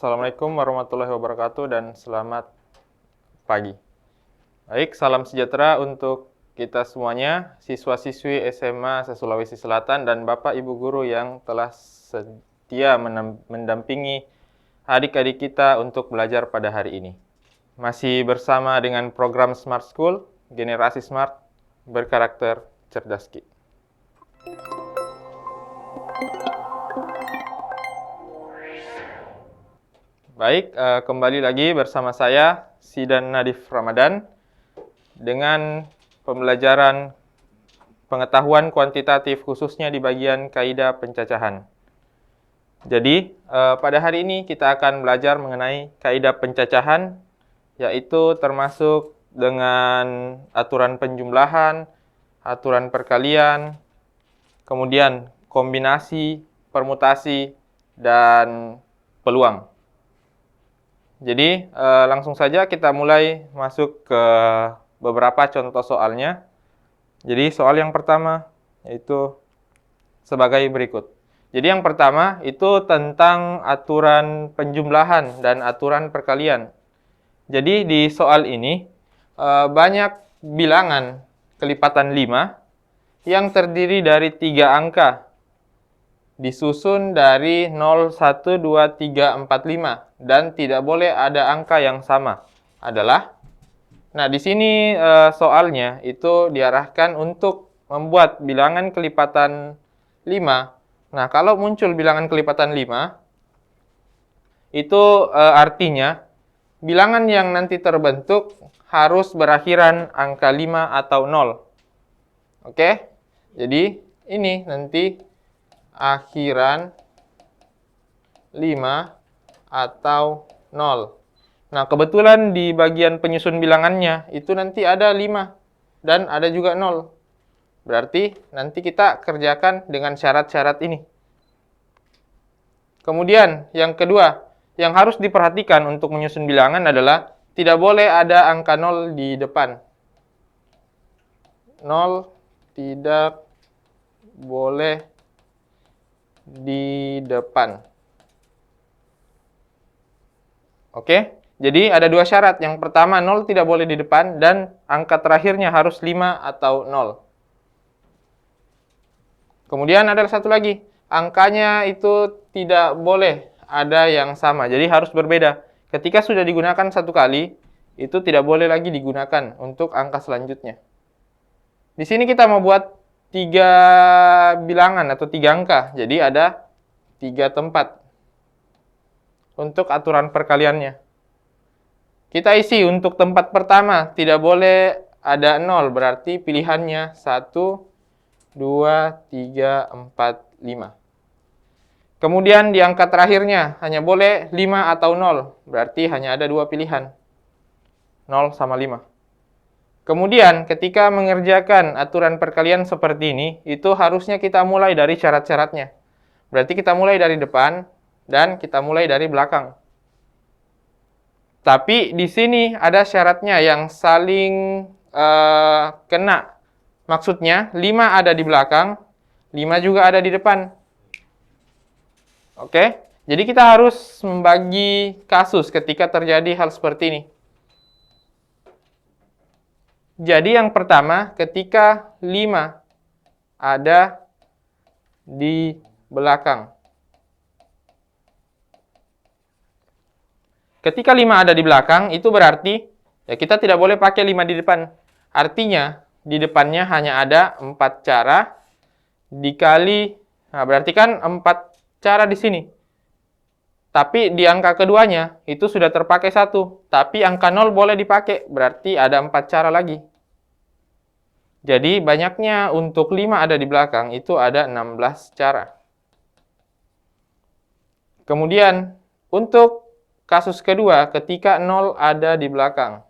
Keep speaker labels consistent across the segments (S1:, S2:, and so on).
S1: Assalamualaikum warahmatullahi wabarakatuh dan selamat pagi. Baik, salam sejahtera untuk kita semuanya, siswa-siswi SMA se-Sulawesi Selatan dan Bapak Ibu guru yang telah setia mendampingi adik-adik kita untuk belajar pada hari ini. Masih bersama dengan program Smart School, Generasi Smart, berkarakter cerdas Ki. Baik, kembali lagi bersama saya, Sidan Nadif Ramadan, dengan pembelajaran pengetahuan kuantitatif khususnya di bagian kaidah pencacahan. Jadi, pada hari ini kita akan belajar mengenai kaidah pencacahan, yaitu termasuk dengan aturan penjumlahan, aturan perkalian, kemudian kombinasi, permutasi, dan peluang. Jadi, langsung saja kita mulai masuk ke beberapa contoh soalnya. Jadi, soal yang pertama yaitu sebagai berikut. Jadi, yang pertama itu tentang aturan penjumlahan dan aturan perkalian. Jadi, di soal ini banyak bilangan kelipatan 5 yang terdiri dari 3 angka, disusun dari 0, 1, 2, 3, 4, 5 dan tidak boleh ada angka yang sama adalah. Nah, di sini soalnya itu diarahkan untuk membuat bilangan kelipatan 5. Nah, kalau muncul bilangan kelipatan 5 itu artinya bilangan yang nanti terbentuk harus berakhiran angka 5 atau 0. Oke? Jadi, ini nanti akhiran 5 atau 0. Nah, kebetulan di bagian penyusun bilangannya itu nanti ada 5 dan ada juga 0. Berarti nanti kita kerjakan dengan syarat-syarat ini. Kemudian yang kedua, yang harus diperhatikan untuk menyusun bilangan adalah tidak boleh ada angka 0 di depan. 0 tidak boleh di depan. Oke, jadi ada dua syarat. Yang pertama, 0 tidak boleh di depan dan angka terakhirnya harus 5 atau 0. Kemudian ada satu lagi, angkanya itu tidak boleh ada yang sama, jadi harus berbeda. Ketika sudah digunakan satu kali, itu tidak boleh lagi digunakan untuk angka selanjutnya. Di sini kita mau buat 3 bilangan atau 3 angka, jadi ada 3 tempat untuk aturan perkaliannya. Kita isi untuk tempat pertama, tidak boleh ada 0, berarti pilihannya 1, 2, 3, 4, 5. Kemudian di angka terakhirnya hanya boleh 5 atau 0, berarti hanya ada 2 pilihan, 0 sama 5. Kemudian ketika mengerjakan aturan perkalian seperti ini, itu harusnya kita mulai dari syarat-syaratnya. Berarti kita mulai dari depan dan kita mulai dari belakang. Tapi di sini ada syaratnya yang saling kena. Maksudnya 5 ada di belakang, 5 juga ada di depan. Oke? Jadi kita harus membagi kasus ketika terjadi hal seperti ini. Jadi yang pertama, ketika 5 ada di belakang. Ketika 5 ada di belakang, itu berarti ya kita tidak boleh pakai 5 di depan. Artinya, di depannya hanya ada 4 cara dikali, nah berarti kan 4 cara di sini. Tapi di angka keduanya, itu sudah terpakai 1. Tapi angka 0 boleh dipakai, berarti ada 4 cara lagi. Jadi banyaknya untuk 5 ada di belakang, itu ada 16 cara. Kemudian, untuk kasus kedua, ketika 0 ada di belakang.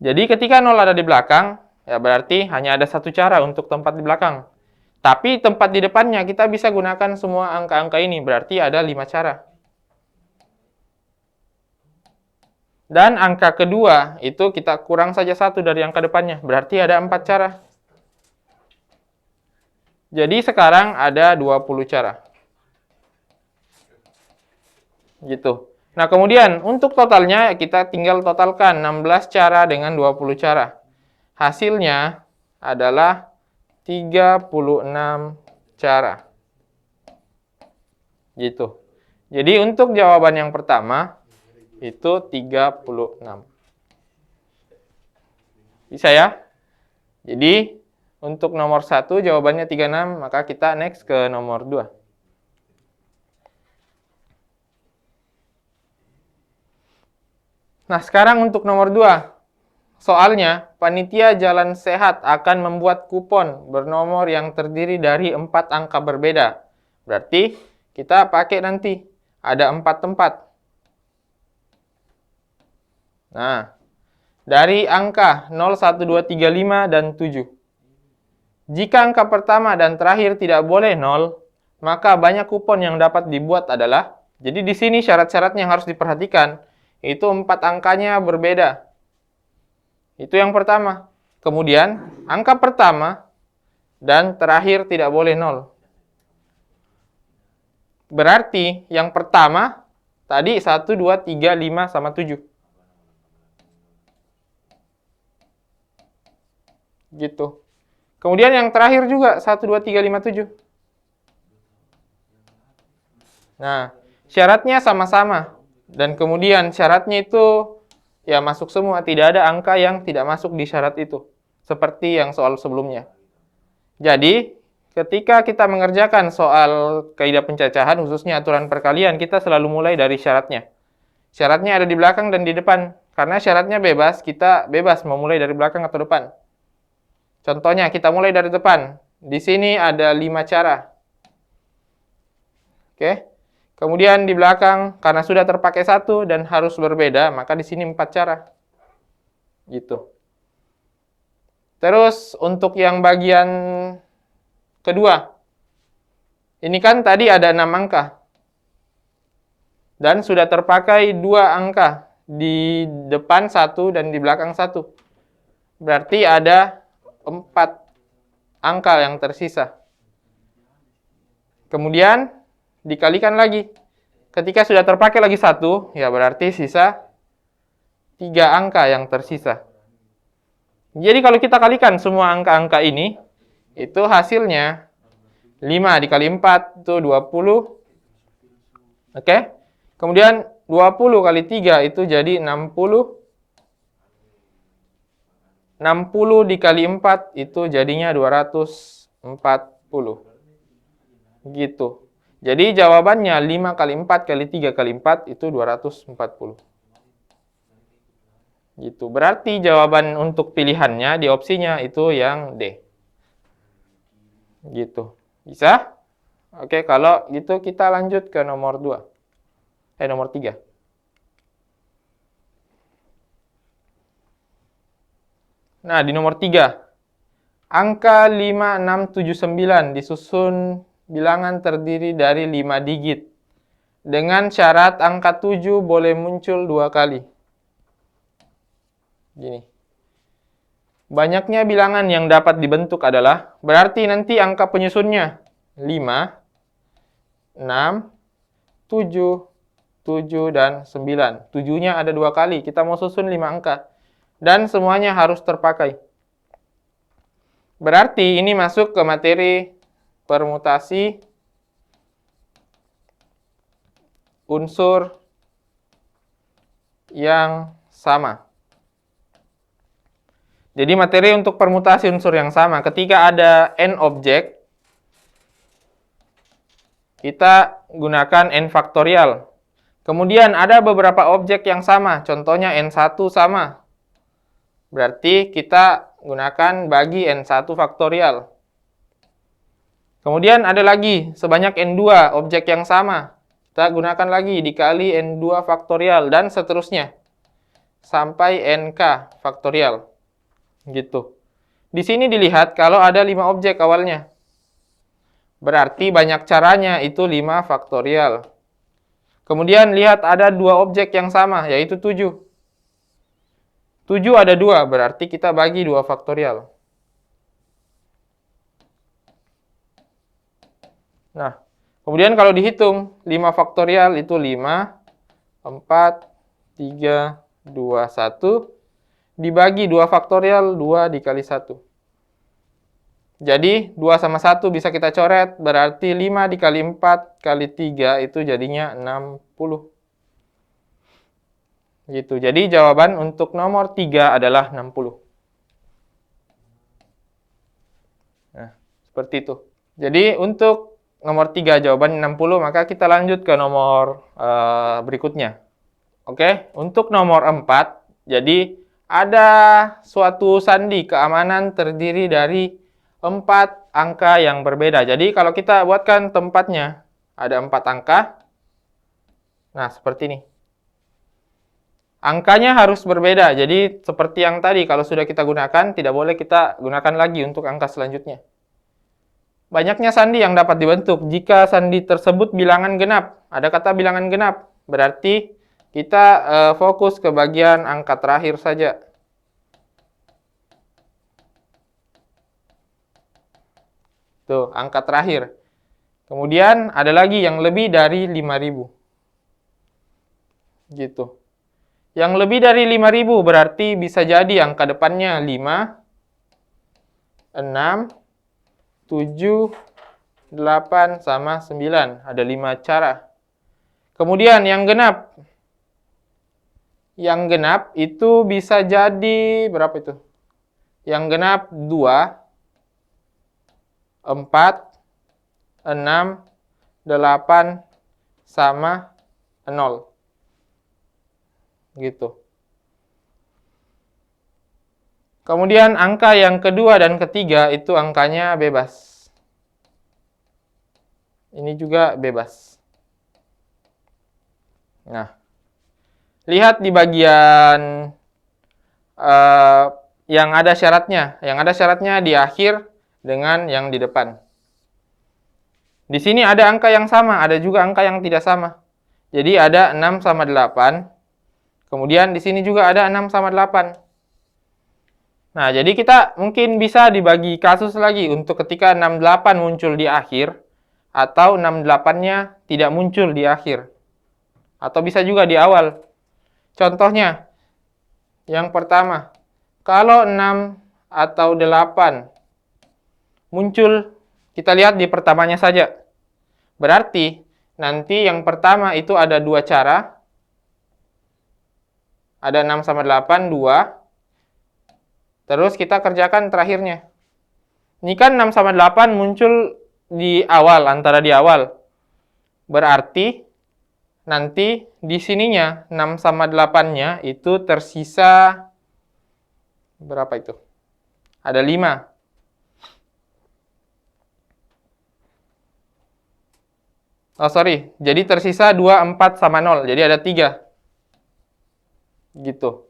S1: Jadi ketika 0 ada di belakang, ya berarti hanya ada 1 cara untuk tempat di belakang. Tapi tempat di depannya kita bisa gunakan semua angka-angka ini, berarti ada 5 cara. Dan angka kedua, itu kita kurang saja 1 dari angka depannya, berarti ada 4 cara. Jadi sekarang ada 20 cara. Gitu. Nah, kemudian untuk totalnya kita tinggal totalkan 16 cara dengan 20 cara. Hasilnya adalah 36 cara. Gitu. Jadi untuk jawaban yang pertama itu 36. Bisa ya? Jadi untuk nomor 1 jawabannya 36, maka kita next ke nomor 2. Nah, sekarang untuk nomor 2. Soalnya, panitia Jalan Sehat akan membuat kupon bernomor yang terdiri dari 4 angka berbeda. Berarti, kita pakai nanti. Ada 4 tempat. Nah, dari angka 0, 1, 2, 3, 5, dan 7. Jika angka pertama dan terakhir tidak boleh 0, maka banyak kupon yang dapat dibuat adalah, jadi di sini syarat-syaratnya yang harus diperhatikan, itu 4 angkanya berbeda. Itu yang pertama. Kemudian, angka pertama dan terakhir tidak boleh 0. Berarti, yang pertama, tadi 1, 2, 3, 5, sama 7. Gitu. Kemudian yang terakhir juga, 1, 2, 3, 5, 7. Nah, syaratnya sama-sama. Dan kemudian syaratnya itu ya masuk semua, tidak ada angka yang tidak masuk di syarat itu. Seperti yang soal sebelumnya. Jadi, ketika kita mengerjakan soal kaidah pencacahan, khususnya aturan perkalian, kita selalu mulai dari syaratnya. Syaratnya ada di belakang dan di depan. Karena syaratnya bebas, kita bebas mau mulai dari belakang atau depan. Contohnya, kita mulai dari depan. Di sini ada 5 cara. Oke. Kemudian di belakang, karena sudah terpakai 1 dan harus berbeda, maka di sini 4 cara. Gitu. Terus, untuk yang bagian kedua. Ini kan tadi ada 6 angka. Dan sudah terpakai 2 angka. Di depan 1 dan di belakang 1. Berarti ada 4 angka yang tersisa. Kemudian dikalikan lagi. Ketika sudah terpakai lagi 1, ya berarti sisa 3 angka yang tersisa. Jadi kalau kita kalikan semua angka-angka ini, itu hasilnya 5 dikali 4 itu 20. Oke? Kemudian 20 kali 3 itu jadi 60. 60 dikali 4 itu jadinya 240. Gitu. Jadi jawabannya 5 kali 4 kali 3 kali 4 itu 240. Gitu. Berarti jawaban untuk pilihannya di opsinya itu yang D. Gitu. Bisa? Oke, kalau gitu kita lanjut ke nomor 2. Nomor 3. Nah, di nomor 3. Angka 5, 6, 7, 9 disusun bilangan terdiri dari 5 digit. Dengan syarat angka 7 boleh muncul 2 kali. Gini. Banyaknya bilangan yang dapat dibentuk adalah, berarti nanti angka penyusunnya 5, 6, 7, 7, dan 9. 7-nya ada 2 kali. Kita mau susun 5 angka. Dan semuanya harus terpakai. Berarti ini masuk ke materi permutasi unsur yang sama. Jadi materi untuk permutasi unsur yang sama, ketika ada n objek, kita gunakan n faktorial. Kemudian ada beberapa objek yang sama, contohnya n1 sama. Berarti kita gunakan bagi n1 faktorial. Kemudian ada lagi sebanyak n2 objek yang sama. Kita gunakan lagi dikali n2 faktorial dan seterusnya. Sampai nk faktorial. Gitu. Di sini dilihat kalau ada 5 objek awalnya. Berarti banyak caranya itu 5 faktorial. Kemudian lihat ada 2 objek yang sama, yaitu 7. 7 ada 2, berarti kita bagi 2 faktorial. Nah, kemudian kalau dihitung, 5 faktorial itu 5, 4, 3, 2, 1. Dibagi 2 faktorial, 2 dikali 1. Jadi, 2 sama 1 bisa kita coret, berarti 5 dikali 4 kali 3 itu jadinya 60. Gitu. Jadi, jawaban untuk nomor 3 adalah 60. Nah, seperti itu. Jadi, untuk nomor 3 jawaban 60, maka kita lanjut ke nomor berikutnya. Oke, untuk nomor 4, jadi ada suatu sandi keamanan terdiri dari 4 angka yang berbeda. Jadi kalau kita buatkan tempatnya, ada 4 angka. Nah, seperti ini. Angkanya harus berbeda. Jadi seperti yang tadi, kalau sudah kita gunakan, tidak boleh kita gunakan lagi untuk angka selanjutnya. Banyaknya sandi yang dapat dibentuk. Jika sandi tersebut bilangan genap, ada kata bilangan genap, berarti kita fokus ke bagian angka terakhir saja. Tuh, angka terakhir. Kemudian ada lagi yang lebih dari 5.000. Gitu. Yang lebih dari 5.000 berarti bisa jadi angka depannya 5, 6, 7, 8, sama 9. Ada 5 cara. Kemudian yang genap. Yang genap itu bisa jadi, berapa itu? Yang genap 2, 4, 6, 8, sama 0. Gitu. Kemudian angka yang kedua dan ketiga itu angkanya bebas. Ini juga bebas. Nah, lihat di bagian yang ada syaratnya. Yang ada syaratnya di akhir dengan yang di depan. Di sini ada angka yang sama, ada juga angka yang tidak sama. Jadi ada 6 sama 8. Kemudian di sini juga ada 6 sama 8. Nah, jadi kita mungkin bisa dibagi kasus lagi untuk ketika 68 muncul di akhir, atau 68-nya tidak muncul di akhir. Atau bisa juga di awal. Contohnya, yang pertama, kalau 6 atau 8 muncul, kita lihat di pertamanya saja. Berarti, nanti yang pertama itu ada 2 cara. Ada 6 sama 8, 2. Terus kita kerjakan terakhirnya. Ini kan 6 sama 8 muncul di awal, antara di awal. Berarti, nanti di sininya 6 sama 8-nya itu tersisa, berapa itu? Ada 5. Oh, sorry. Jadi tersisa 2, 4, sama 0. Jadi ada 3. Gitu.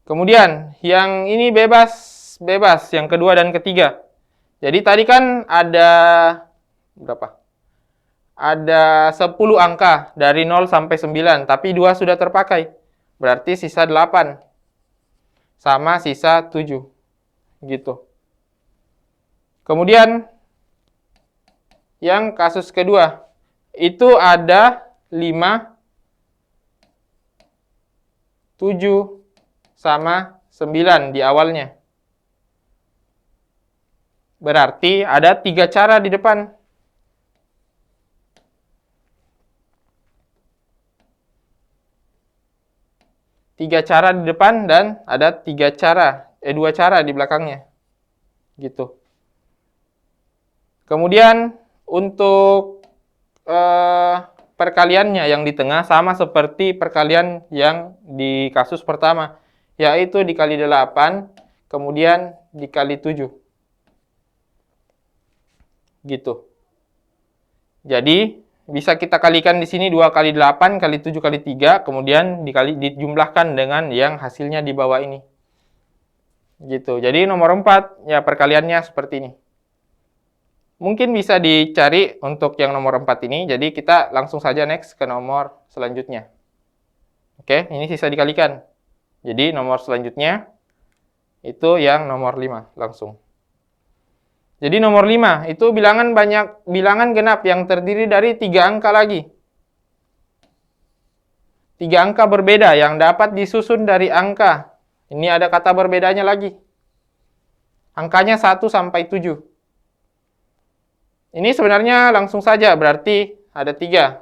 S1: Kemudian, yang ini bebas, yang kedua dan ketiga. Jadi tadi kan ada berapa? Ada 10 angka dari 0 sampai 9, tapi 2 sudah terpakai. Berarti sisa 8 sama sisa 7. Gitu. Kemudian yang kasus kedua itu ada 5, 7, sama 9 di awalnya. Berarti ada 3 cara di depan. Tiga cara di depan dan ada 2 cara di belakangnya. Gitu. Kemudian untuk perkaliannya yang di tengah sama seperti perkalian yang di kasus pertama, yaitu dikali 8, kemudian dikali 7. Gitu. Jadi, bisa kita kalikan di sini 2 kali 8 kali 7 kali 3, kemudian dijumlahkan dengan yang hasilnya di bawah ini. Gitu. Jadi, nomor 4, ya perkaliannya seperti ini. Mungkin bisa dicari untuk yang nomor 4 ini, jadi kita langsung saja next ke nomor selanjutnya. Oke, ini sisa dikalikan. Jadi nomor selanjutnya itu yang nomor 5 langsung. Jadi nomor 5 itu bilangan genap yang terdiri dari 3 angka lagi. 3 angka berbeda yang dapat disusun dari angka. Ini ada kata berbedanya lagi. Angkanya 1 sampai 7. Ini sebenarnya langsung saja, berarti ada 3.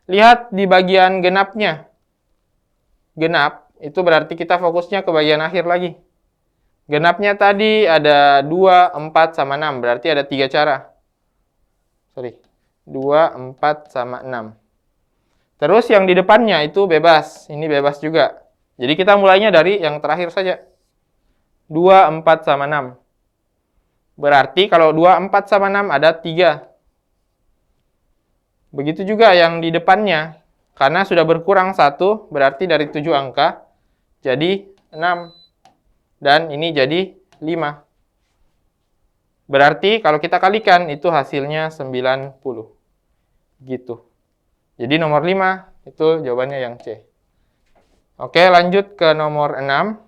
S1: Lihat di bagian genapnya. Genap, itu berarti kita fokusnya ke bagian akhir lagi. Genapnya tadi ada 2, 4, sama 6. Berarti ada 3 cara. 2, 4, sama 6. Terus yang di depannya itu bebas. Ini bebas juga. Jadi kita mulainya dari yang terakhir saja. 2, 4, sama 6. Berarti kalau 2, 4, sama 6 ada 3. Begitu juga yang di depannya. Karena sudah berkurang 1, berarti dari 7 angka jadi 6. Dan ini jadi 5. Berarti kalau kita kalikan itu hasilnya 90. Gitu. Jadi nomor 5 itu jawabannya yang C. Oke, lanjut ke nomor 6.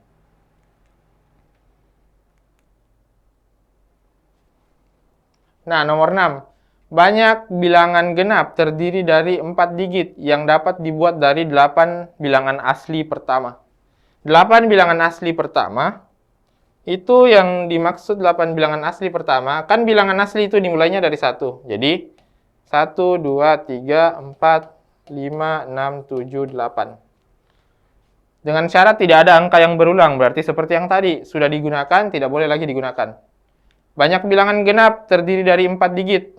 S1: Nah, nomor 6. Banyak bilangan genap terdiri dari 4 digit yang dapat dibuat dari 8 bilangan asli pertama. 8 bilangan asli pertama, itu yang dimaksud 8 bilangan asli pertama, kan bilangan asli itu dimulainya dari 1. Jadi, 1, 2, 3, 4, 5, 6, 7, 8. Dengan syarat tidak ada angka yang berulang, berarti seperti yang tadi, sudah digunakan, tidak boleh lagi digunakan. Banyak bilangan genap terdiri dari 4 digit.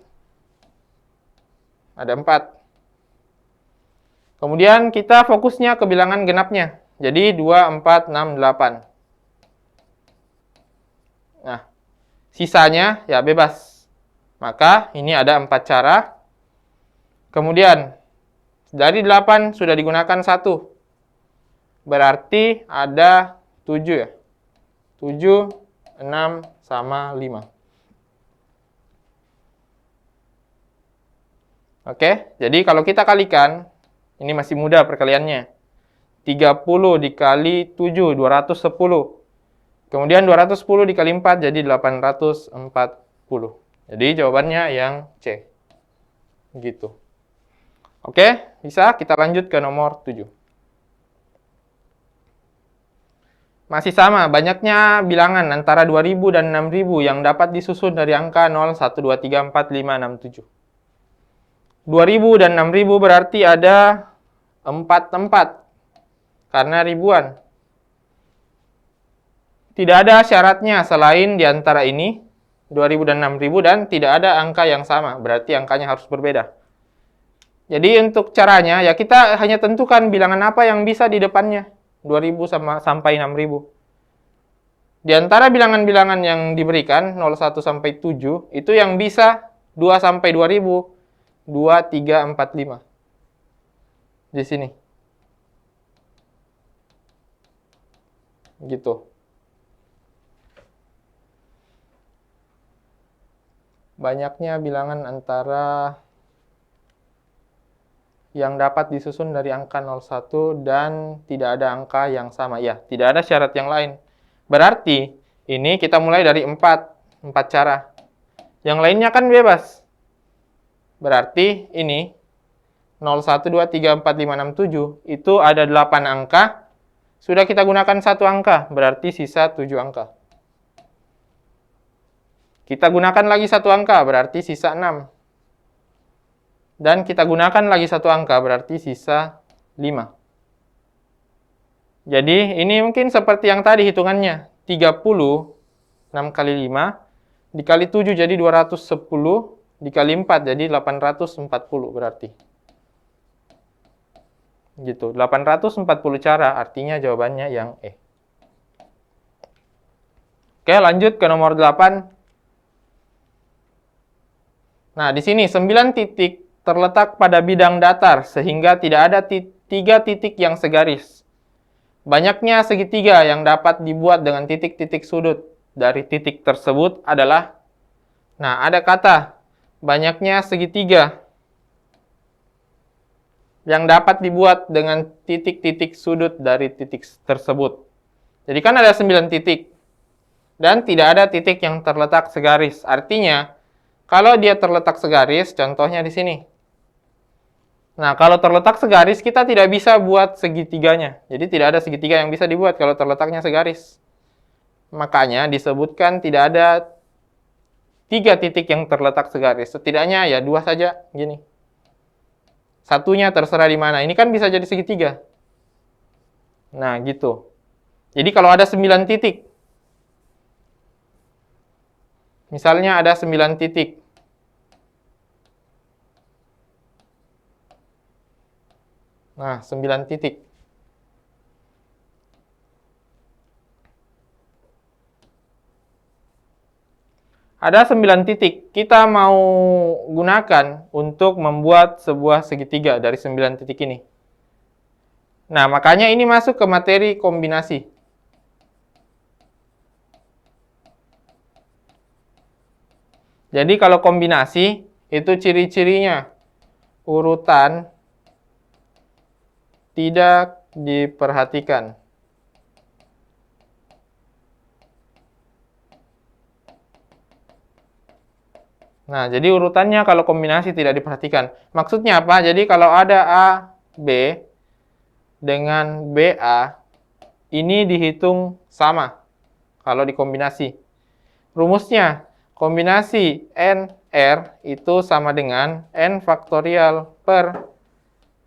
S1: Ada 4. Kemudian kita fokusnya ke bilangan genapnya. Jadi 2, 4, 6, 8. Nah, sisanya ya bebas. Maka ini ada 4 cara. Kemudian dari 8 sudah digunakan 1. Berarti ada 7 ya. 7, 6, sama 5. Oke, jadi kalau kita kalikan, ini masih mudah perkaliannya. 30 dikali 7, 210. Kemudian 210 dikali 4 jadi 840. Jadi jawabannya yang C. Gitu. Oke, bisa kita lanjut ke nomor 7. Masih sama, banyaknya bilangan antara 2000 dan 6000 yang dapat disusun dari angka 0, 1, 2, 3, 4, 5, 6, 7. 2000 dan 6000 berarti ada 4 tempat. Karena ribuan. Tidak ada syaratnya selain di antara ini, 2000 dan 6000, dan tidak ada angka yang sama. Berarti angkanya harus berbeda. Jadi untuk caranya, ya kita hanya tentukan bilangan apa yang bisa di depannya. 2000 sampai 6000. Di antara bilangan-bilangan yang diberikan, 01 sampai 7, itu yang bisa 2 sampai 2000. 2, 3, 4, 5. Di sini. Gitu. Banyaknya bilangan antara yang dapat disusun dari angka 01 dan tidak ada angka yang sama. Ya, tidak ada syarat yang lain. Berarti, ini kita mulai dari 4 cara. Yang lainnya kan bebas. Berarti ini 0, 1, 2, 3, 4, 5, 6, 7 itu ada 8 angka. Sudah kita gunakan 1 angka, berarti sisa 7 angka. Kita gunakan lagi 1 angka, berarti sisa 6. Dan kita gunakan lagi 1 angka, berarti sisa 5. Jadi ini mungkin seperti yang tadi hitungannya. 30, 6 kali 5, dikali 7 jadi 210, dikali 4 jadi 840 berarti. Gitu, 840 cara, artinya jawabannya yang E. Oke, lanjut ke nomor 8. Nah, di sini 9 titik terletak pada bidang datar, sehingga tidak ada 3 titik yang segaris. Banyaknya segitiga yang dapat dibuat dengan titik-titik sudut dari titik tersebut adalah, nah ada kata, banyaknya segitiga yang dapat dibuat dengan titik-titik sudut dari titik tersebut. Jadi kan ada 9 titik. dan tidak ada titik yang terletak segaris. Artinya, kalau dia terletak segaris, contohnya di sini. Nah, kalau terletak segaris, kita tidak bisa buat segitiganya. Jadi tidak ada segitiga yang bisa dibuat kalau terletaknya segaris. Makanya disebutkan tidak ada 3 titik yang terletak segaris. Setidaknya ya 2 saja, gini. Satunya terserah di mana. Ini kan bisa jadi segitiga. Nah, gitu. Jadi kalau ada 9 titik, misalnya ada 9 titik. Nah, 9 titik. Ada 9 titik. Kita mau gunakan untuk membuat sebuah segitiga dari 9 titik ini. Nah, makanya ini masuk ke materi kombinasi. Jadi kalau kombinasi, itu ciri-cirinya urutan tidak diperhatikan. Nah, jadi urutannya kalau kombinasi tidak diperhatikan. Maksudnya apa? Jadi kalau ada A, B dengan BA, ini dihitung sama kalau dikombinasi. Rumusnya, kombinasi N, R itu sama dengan N faktorial per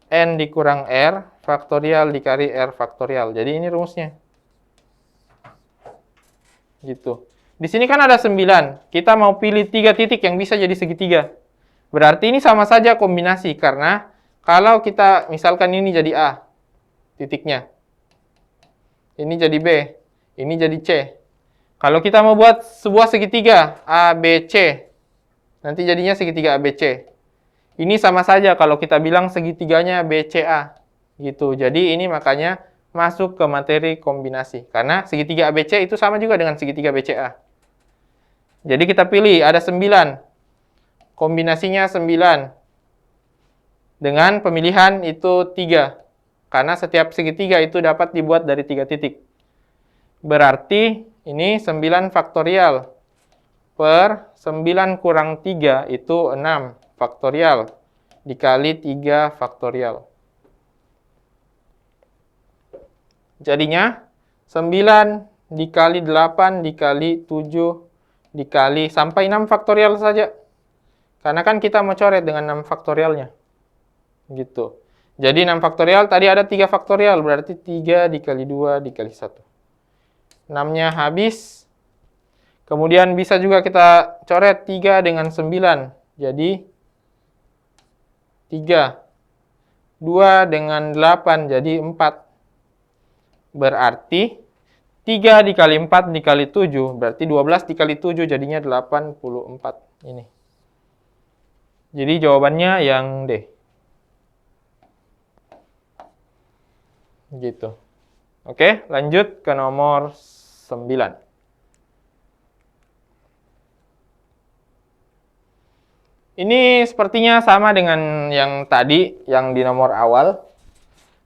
S1: N dikurang R faktorial dikali R faktorial. Jadi ini rumusnya. Gitu. Di sini kan ada 9. Kita mau pilih 3 titik yang bisa jadi segitiga. Berarti ini sama saja kombinasi. Karena kalau kita misalkan ini jadi A titiknya. Ini jadi B. Ini jadi C. Kalau kita mau buat sebuah segitiga A, B, C. Nanti jadinya segitiga A, B, C. Ini sama saja kalau kita bilang segitiganya B, C, A. Gitu. Jadi ini makanya masuk ke materi kombinasi. Karena segitiga ABC itu sama juga dengan segitiga BCA. Jadi kita pilih, ada 9. Kombinasinya 9. Dengan pemilihan itu 3. Karena setiap segitiga itu dapat dibuat dari 3 titik. Berarti ini 9 faktorial. Per 9 kurang 3 itu 6 faktorial. Dikali 3 faktorial. Jadinya 9 dikali 8 dikali 7 dikali sampai 6 faktorial saja. Karena kan kita mau coret dengan 6 faktorialnya. Gitu. Jadi 6 faktorial, tadi ada 3 faktorial, berarti 3 dikali 2 dikali 1. 6-nya habis. Kemudian bisa juga kita coret 3 dengan 9. Jadi 3. 2 dengan 8, jadi 4. Berarti 3 dikali 4 dikali 7, berarti 12 dikali 7 jadinya 84. Ini. Jadi jawabannya yang D. Gitu. Oke, lanjut ke nomor 9. Ini sepertinya sama dengan yang tadi, yang di nomor awal.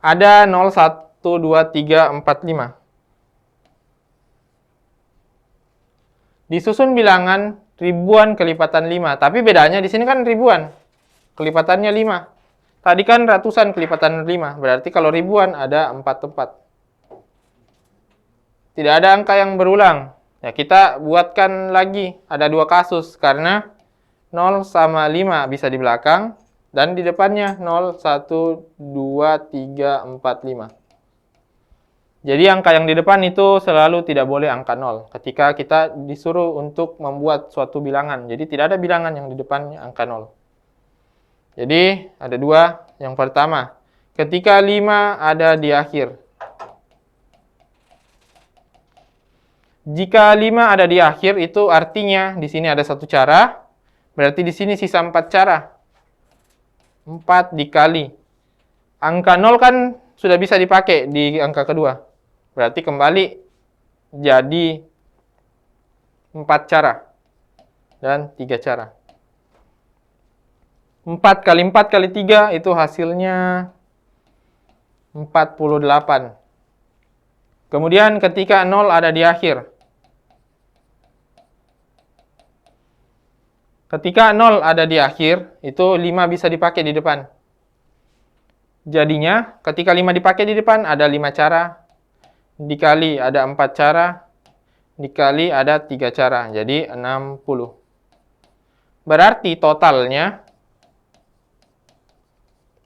S1: Ada 0, 1, 2, 3, 4, 5. Disusun bilangan ribuan kelipatan 5. Tapi bedanya di sini kan ribuan. Kelipatannya 5. Tadi kan ratusan kelipatan 5. Berarti kalau ribuan ada 4 tempat. Tidak ada angka yang berulang. Ya, kita buatkan lagi. Ada 2 kasus. Karena 0 sama 5 bisa di belakang. Dan di depannya 0, 1, 2, 3, 4, 5. Jadi angka yang di depan itu selalu tidak boleh angka 0 ketika kita disuruh untuk membuat suatu bilangan. Jadi tidak ada bilangan yang di depannya angka 0. Jadi ada 2. Yang pertama, ketika 5 ada di akhir. Jika 5 ada di akhir itu artinya di sini ada 1 cara. Berarti di sini sisa 4 cara. 4 dikali. Angka 0 kan sudah bisa dipakai di angka kedua. Berarti kembali jadi 4 cara. Dan 3 cara. 4 kali 4 kali 3 itu hasilnya 48. Kemudian ketika 0 ada di akhir. Ketika 0 ada di akhir, itu 5 bisa dipakai di depan. Jadinya, ketika 5 dipakai di depan, ada 5 cara. Dikali ada 4 cara. Dikali ada 3 cara. Jadi 60. Berarti totalnya,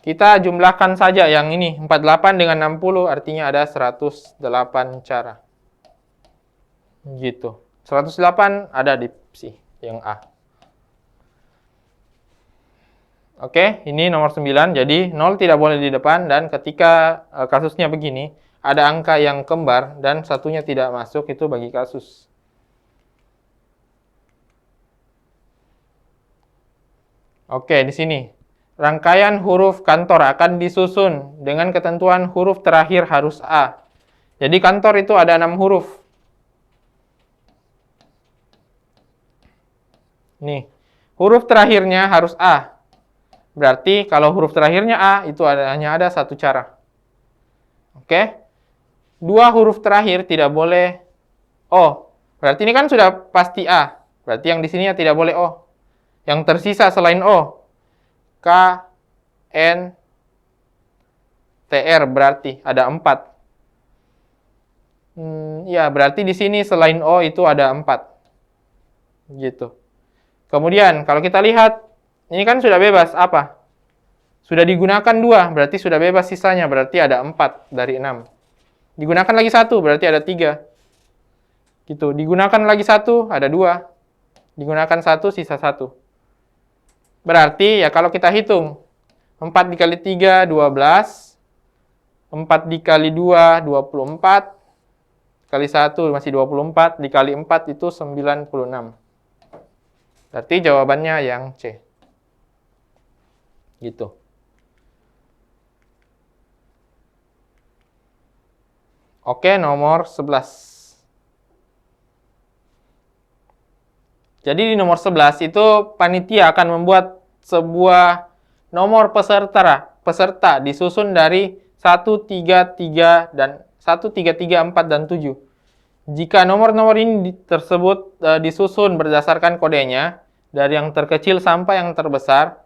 S1: kita jumlahkan saja yang ini. 48 dengan 60 artinya ada 108 cara. Gitu. 108 ada di C, yang A. Oke, ini nomor 9. Jadi 0 tidak boleh di depan, dan ketika kasusnya begini, ada angka yang kembar dan satunya tidak masuk, itu bagi kasus. Oke, di sini. Rangkaian huruf kantor akan disusun dengan ketentuan huruf terakhir harus A. Jadi kantor itu ada 6 huruf. Nih, huruf terakhirnya harus A. Berarti kalau huruf terakhirnya A, itu hanya ada satu cara. Oke? 2 huruf terakhir tidak boleh O. Berarti ini kan sudah pasti A. Berarti yang di sini tidak boleh O. Yang tersisa selain O, K, N, TR, berarti ada 4. Ya, berarti di sini selain O itu ada 4. Gitu. Kemudian, kalau kita lihat, ini kan sudah bebas, apa? Sudah digunakan 2, berarti sudah bebas sisanya, berarti ada 4 dari 6. Digunakan lagi 1, berarti ada 3. Gitu. Digunakan lagi 1, ada 2. Digunakan 1, sisa 1. Berarti, ya kalau kita hitung, 4 dikali 3, 12. 4 dikali 2, 24. Kali 1 masih 24. Dikali 4 itu 96. Berarti jawabannya yang C. Gitu. Oke, nomor 11. Jadi di nomor 11 itu panitia akan membuat sebuah nomor peserta disusun dari 1, 3, 3, dan 1, 3, 3, 4, dan 7. Jika nomor-nomor ini tersebut disusun berdasarkan kodenya, dari yang terkecil sampai yang terbesar,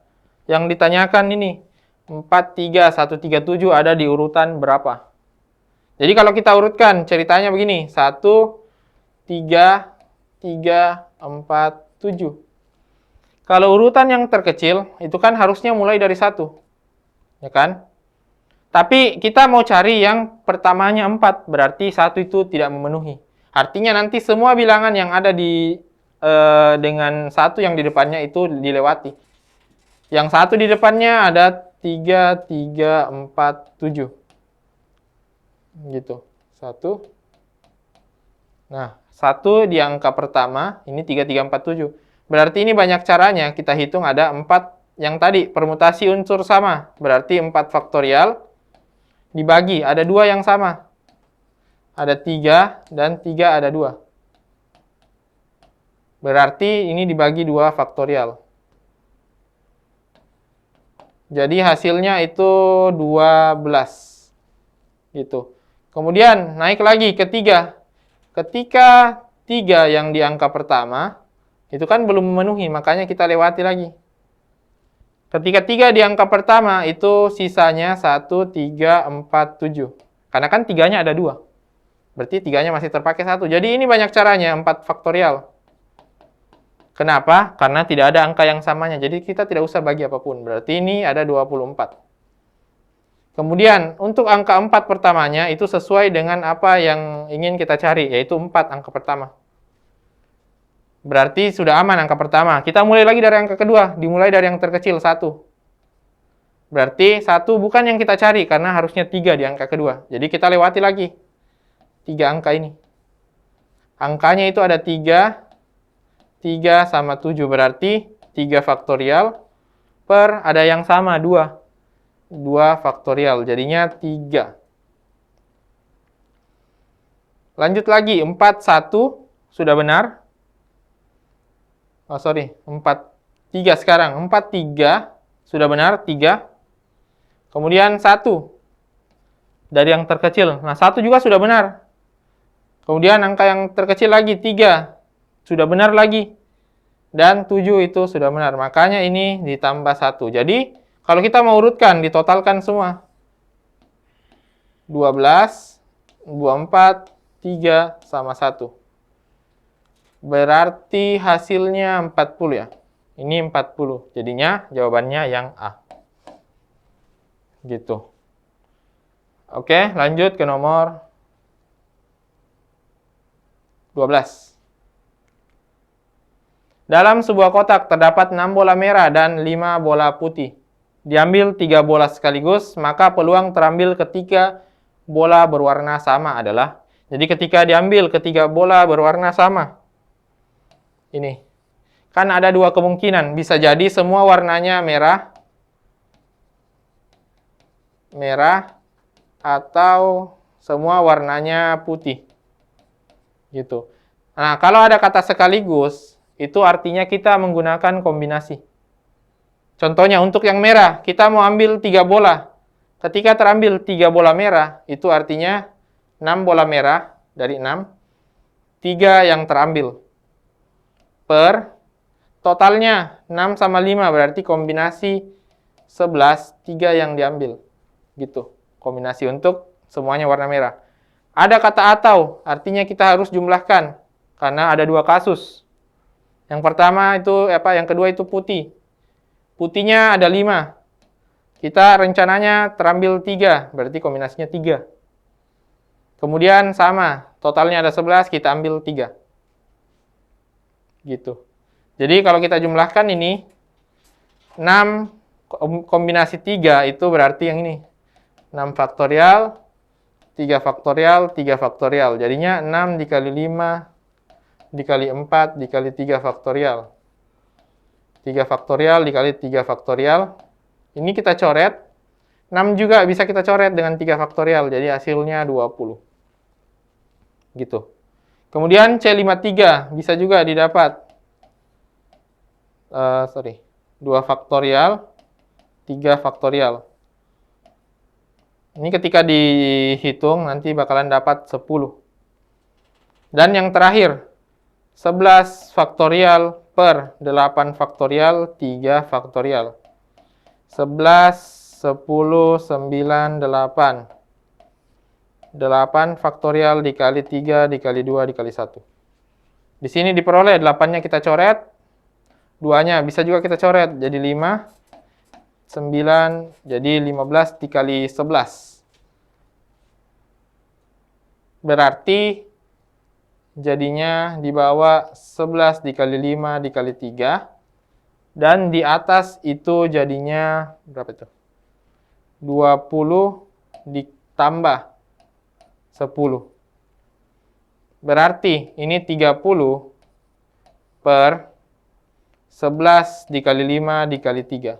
S1: yang ditanyakan ini, 4, 3, 1, 3, 7 ada di urutan berapa? Jadi kalau kita urutkan, ceritanya begini, 1, 3, 3, 4, 7. Kalau urutan yang terkecil, itu kan harusnya mulai dari 1. Ya kan? Tapi kita mau cari yang pertamanya 4, berarti 1 itu tidak memenuhi. Artinya nanti semua bilangan yang ada di dengan 1 yang di depannya itu dilewati. Yang 1 di depannya ada 3, 3, 4, 7. Gitu. 1. Nah, 1 di angka pertama, ini 3, 3, 4, 7. Berarti ini banyak caranya, kita hitung ada 4 yang tadi, permutasi unsur sama. Berarti 4 faktorial, dibagi, ada 2 yang sama. Ada 3, dan 3 ada 2. Berarti ini dibagi 2 faktorial. Jadi hasilnya itu 12. Gitu. Kemudian naik lagi ke 3. Ketika 3 yang di angka pertama, itu kan belum memenuhi, makanya kita lewati lagi. Ketika 3 di angka pertama, itu sisanya 1, 3, 4, 7. Karena kan 3-nya ada 2. Berarti 3-nya masih terpakai 1. Jadi ini banyak caranya, 4 faktorial. Kenapa? Karena tidak ada angka yang samanya. Jadi kita tidak usah bagi apapun. Berarti ini ada 24. Kemudian, untuk angka 4 pertamanya, itu sesuai dengan apa yang ingin kita cari, yaitu 4 angka pertama. Berarti sudah aman angka pertama. Kita mulai lagi dari angka kedua, dimulai dari yang terkecil, 1. Berarti 1 bukan yang kita cari, karena harusnya 3 di angka kedua. Jadi kita lewati lagi 3 angka ini. Angkanya itu ada 3, 3 sama 7, berarti 3 faktorial per ada yang sama, 2. 2 faktorial, jadinya 3. Lanjut lagi, 4, 1, sudah benar. Oh, sorry, 4, 3 sekarang. 4, 3, sudah benar, 3. Kemudian 1, dari yang terkecil. Nah, 1 juga sudah benar. Kemudian angka yang terkecil lagi, 3, sudah benar lagi. dan 7 itu sudah benar. Makanya ini ditambah 1. Jadi, kalau kita mau urutkan, ditotalkan semua. 12, 24, 3, sama 1. Berarti hasilnya 40 ya. Ini 40. Jadinya jawabannya yang A. Gitu. Oke, lanjut ke nomor 12. Dalam sebuah kotak terdapat 6 bola merah dan 5 bola putih. Diambil 3 bola sekaligus, maka peluang terambil ketika bola berwarna sama adalah. Jadi ketika diambil ketiga bola berwarna sama, ini. Kan ada dua kemungkinan. Bisa jadi semua warnanya merah, atau semua warnanya putih. Gitu. Nah, kalau ada kata sekaligus, itu artinya kita menggunakan kombinasi. Contohnya untuk yang merah, kita mau ambil 3 bola. Ketika terambil 3 bola merah, itu artinya 6 bola merah dari 6, 3 yang terambil. Per totalnya 6 sama 5, berarti kombinasi 11, 3 yang diambil. Gitu, kombinasi untuk semuanya warna merah. Ada kata atau, artinya kita harus jumlahkan, karena ada 2 kasus. Yang pertama itu, yang kedua itu putih. Putihnya ada 5. Kita rencananya terambil 3, berarti kombinasinya 3. Kemudian sama, totalnya ada 11, kita ambil 3. Gitu. Jadi kalau kita jumlahkan ini, 6 kombinasi 3 itu berarti yang ini. 6 faktorial, 3 faktorial, 3 faktorial. Jadinya 6 dikali 5, dikali 4, dikali 3 faktorial. 3 faktorial dikali 3 faktorial. Ini kita coret. 6 juga bisa kita coret dengan 3 faktorial. Jadi hasilnya 20. Gitu. Kemudian C53 bisa juga didapat. 2 faktorial, 3 faktorial. Ini ketika dihitung nanti bakalan dapat 10. Dan yang terakhir, 11 faktorial per 8 faktorial, 3 faktorial. 11, 10, 9, 8. 8 faktorial dikali 3, dikali 2, dikali 1. Di sini diperoleh 8-nya kita coret, 2-nya bisa juga kita coret, jadi 5, 9, jadi 15 dikali 11. Berarti jadinya di bawah 11 dikali 5 dikali 3. Dan di atas itu jadinya berapa itu? 20 ditambah 10. Berarti ini 30 per 11 dikali 5 dikali 3.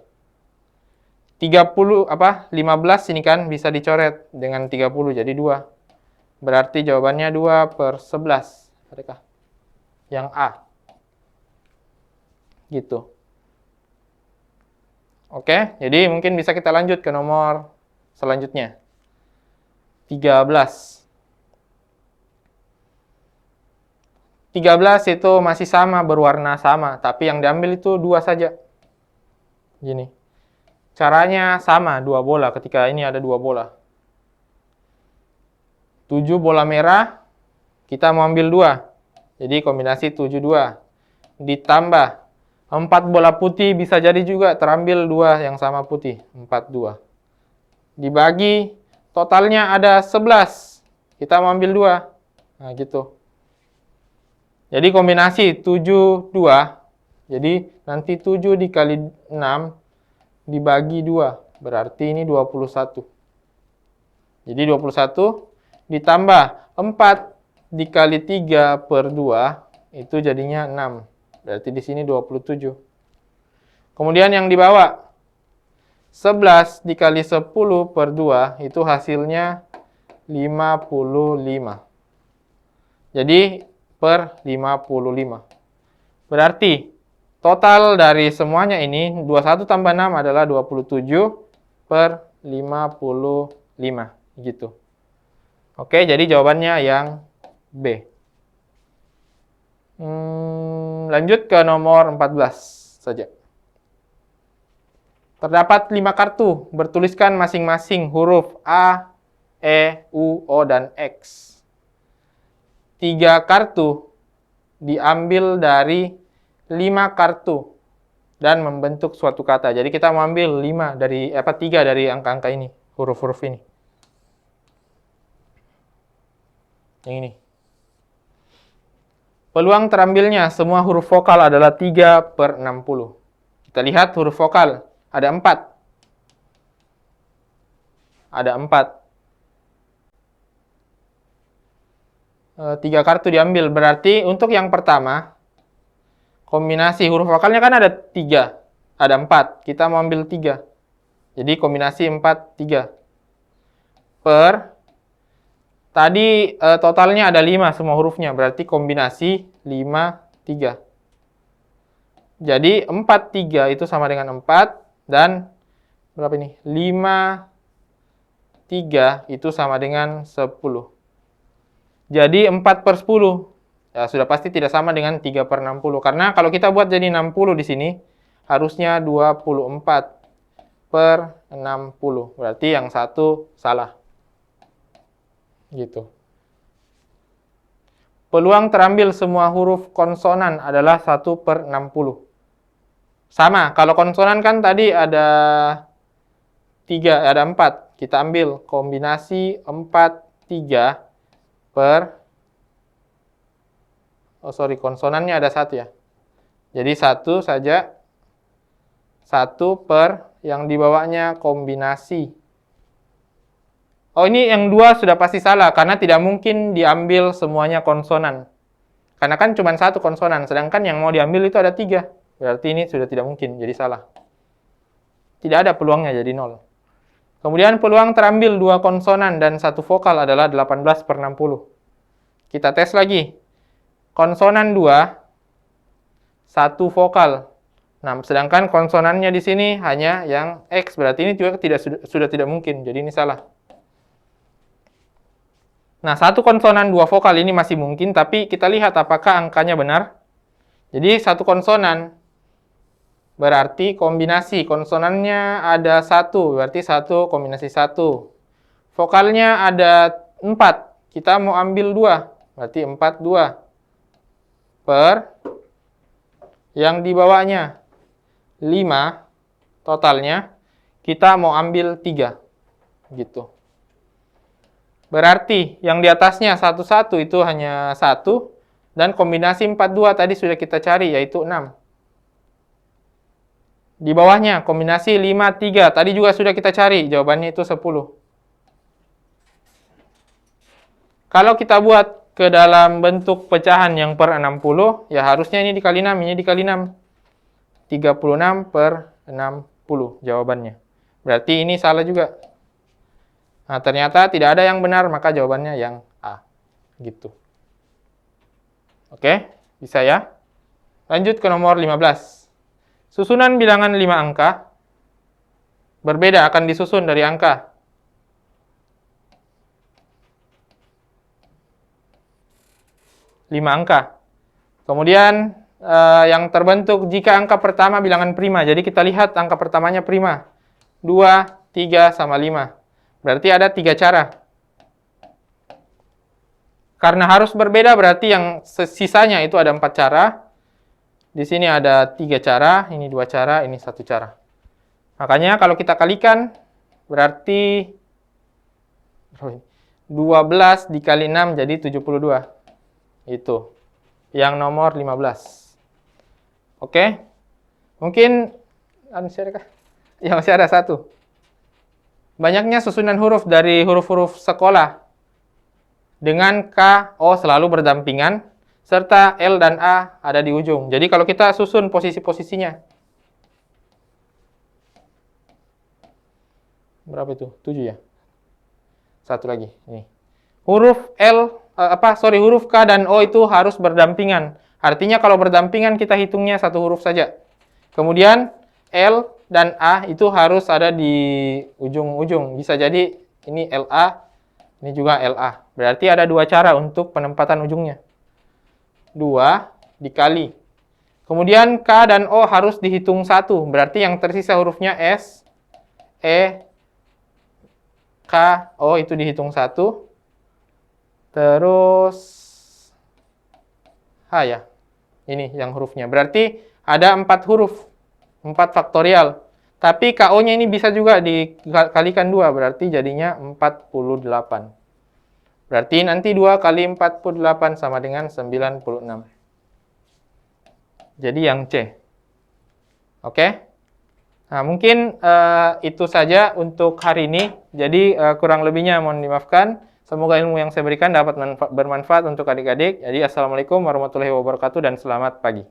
S1: 15 ini kan bisa dicoret dengan 30 jadi 2. Berarti jawabannya 2 per 11. Adakah? Yang A. Gitu. Oke, jadi mungkin bisa kita lanjut ke nomor selanjutnya. 13. 13 itu masih sama, berwarna sama, tapi yang diambil itu 2 saja. Gini. Caranya sama, 2 bola ketika ini ada 2 bola. 7 bola merah, kita mau ambil 2. Jadi kombinasi 7, 2. Ditambah 4 bola putih bisa jadi juga terambil 2 yang sama putih. 4, 2. Dibagi, totalnya ada 11. Kita mau ambil 2. Nah, gitu. Jadi kombinasi 7, 2. Jadi nanti 7 dikali 6 dibagi 2. Berarti ini 21. Jadi 21 ditambah 4 dikali 3 per 2. Itu jadinya 6. Berarti di sini 27. Kemudian yang di bawah, 11 dikali 10 per 2, itu hasilnya 55. Jadi, per 55. Berarti, total dari semuanya ini, 21 tambah 6 adalah 27 per 55. Gitu. Oke, jadi jawabannya yang B. Lanjut ke nomor 14 saja. Terdapat 5 kartu, bertuliskan masing-masing huruf A, E, U, O, dan X. 3 kartu diambil dari 5 kartu dan membentuk suatu kata. Jadi kita mau ambil 3 dari angka-angka ini, huruf-huruf ini. Yang ini. Peluang terambilnya semua huruf vokal adalah 3/60. Kita lihat huruf vokal, ada 4. Ada 4. 3 kartu diambil, berarti untuk yang pertama, kombinasi huruf vokalnya kan ada 3. Ada 4, kita mau ambil 3. Jadi kombinasi 4, 3. Tadi totalnya ada 5 semua hurufnya, berarti kombinasi 5, 3. Jadi 4, 3 itu sama dengan 4, dan berapa ini? 5, 3 itu sama dengan 10. Jadi 4/10. Ya, sudah pasti tidak sama dengan 3/60. Karena kalau kita buat jadi 60 di sini, harusnya 24/60. Berarti yang satu salah. Gitu. Peluang terambil semua huruf konsonan adalah 1/60. Sama, kalau konsonan kan tadi ada 3, ada 4. Kita ambil kombinasi 4, 3 konsonannya ada 1 ya. Jadi 1 saja. 1 per yang di bawahnya kombinasi. Oh, ini yang 2 sudah pasti salah, karena tidak mungkin diambil semuanya konsonan. Karena kan cuma 1 konsonan, sedangkan yang mau diambil itu ada 3. Berarti ini sudah tidak mungkin, jadi salah. Tidak ada peluangnya, jadi 0. Kemudian peluang terambil 2 konsonan dan 1 vokal adalah 18/60. Kita tes lagi. Konsonan 2, 1 vokal. Nah, sedangkan konsonannya di sini hanya yang X, berarti ini juga sudah tidak mungkin, jadi ini salah. Nah, 1 konsonan 2 vokal ini masih mungkin, tapi kita lihat apakah angkanya benar. Jadi 1 konsonan berarti kombinasi konsonannya ada 1, berarti 1 kombinasi 1. Vokalnya ada 4, kita mau ambil 2, berarti 4, 2. Per yang di bawahnya 5, totalnya kita mau ambil 3. Gitu. Berarti yang di atasnya 1, 1 itu hanya 1, dan kombinasi 4, 2 tadi sudah kita cari, yaitu 6. Di bawahnya kombinasi 5, 3, tadi juga sudah kita cari, jawabannya itu 10. Kalau kita buat ke dalam bentuk pecahan yang per 60, ya harusnya ini dikali 6, ini dikali 6. 36/60 jawabannya. Berarti ini salah juga. Nah, ternyata tidak ada yang benar, maka jawabannya yang A. Gitu. Oke, bisa ya? Lanjut ke nomor 15. Susunan bilangan 5 angka berbeda akan disusun dari angka 5 angka. Kemudian yang terbentuk jika angka pertama bilangan prima. Jadi kita lihat angka pertamanya prima. 2, 3, sama 5. Berarti ada 3 cara. Karena harus berbeda, berarti yang sisanya itu ada 4 cara. Di sini ada 3 cara, ini 2 cara, ini 1 cara. Makanya kalau kita kalikan, berarti 12 dikali 6 jadi 72. Itu. Yang nomor 15. Oke. Mungkin, ya masih ada 1. Banyaknya susunan huruf dari huruf-huruf sekolah dengan K, O selalu berdampingan, serta L dan A ada di ujung. Jadi kalau kita susun posisi-posisinya. Berapa itu? 7 ya? 1 lagi. Ini. Huruf K dan O itu harus berdampingan. Artinya kalau berdampingan kita hitungnya 1 huruf saja. Kemudian L dan A itu harus ada di ujung-ujung. Bisa jadi ini LA, ini juga LA. Berarti ada 2 cara untuk penempatan ujungnya. 2, dikali. Kemudian K dan O harus dihitung 1. Berarti yang tersisa hurufnya S, E, K, O itu dihitung 1. Terus H ya. Ini yang hurufnya. Berarti ada 4 huruf. 4 faktorial. Tapi KO-nya ini bisa juga dikalikan 2. Berarti jadinya 48. Berarti nanti 2 kali 48 sama dengan 96. Jadi yang C. Oke? Nah, mungkin itu saja untuk hari ini. Jadi kurang lebihnya mohon dimaafkan. Semoga ilmu yang saya berikan dapat bermanfaat untuk adik-adik. Jadi assalamualaikum warahmatullahi wabarakatuh dan selamat pagi.